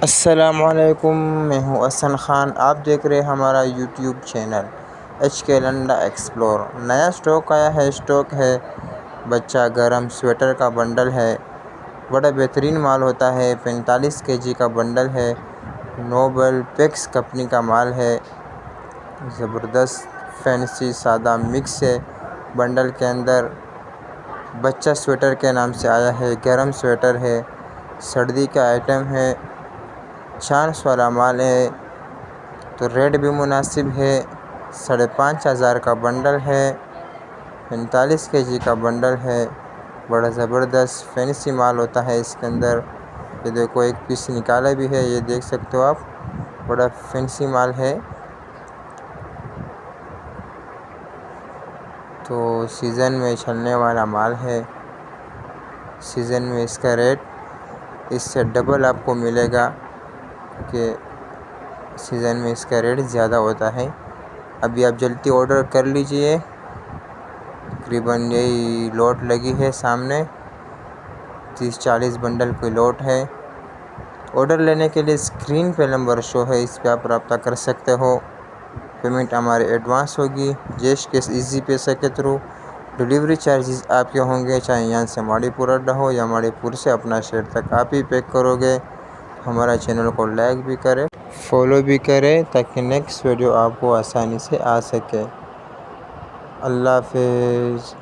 अस्सलामुअलैकुम, मैं हूँ अहसन ख़ान। आप देख रहे हैं हमारा YouTube channel HK Landa explore. नया स्टॉक आया है, स्टॉक है बच्चा गरम स्वेटर का बंडल है। बड़ा बेहतरीन माल होता है। 45 kg का बंडल है। नोबल पेक्स कंपनी का माल है। ज़बरदस्त फैंसी सादा मिक्स है। बंडल के अंदर बच्चा स्वेटर के नाम से आया है। गरम स्वेटर है, सर्दी का आइटम है, चांस वाला माल है, तो रेट भी मुनासिब है। 5,500 का बंडल है। 45 kg का बंडल है। बड़ा ज़बरदस्त फैंसी माल होता है इसके अंदर। ये देखो, एक पीस निकाला भी है, ये देख सकते हो आप। बड़ा फैंसी माल है। तो सीज़न में चलने वाला माल है। सीज़न में इसका रेट इससे डबल आपको मिलेगा कि सीज़न में इसका रेट ज़्यादा होता है। अभी आप जल्दी ऑर्डर कर लीजिए। तकरीबन यही लॉट लगी है सामने, 30-40 बंडल की लॉट है। ऑर्डर लेने के लिए स्क्रीन पे नंबर शो है, इस पे आप रब्ता कर सकते हो। पेमेंट हमारे एडवांस होगी जैश केस ईजी पैसे के थ्रू। डिलीवरी चार्जेस आपके होंगे, चाहे यहाँ से माड़ीपुर अड्डा हो या माड़ीपुर से अपना शहर तक आप ही पैक करोगे। हमारा चैनल को लाइक भी करें, फॉलो भी करें, ताकि नेक्स्ट वीडियो आपको आसानी से आ सके। अल्लाह हाफ़िज़।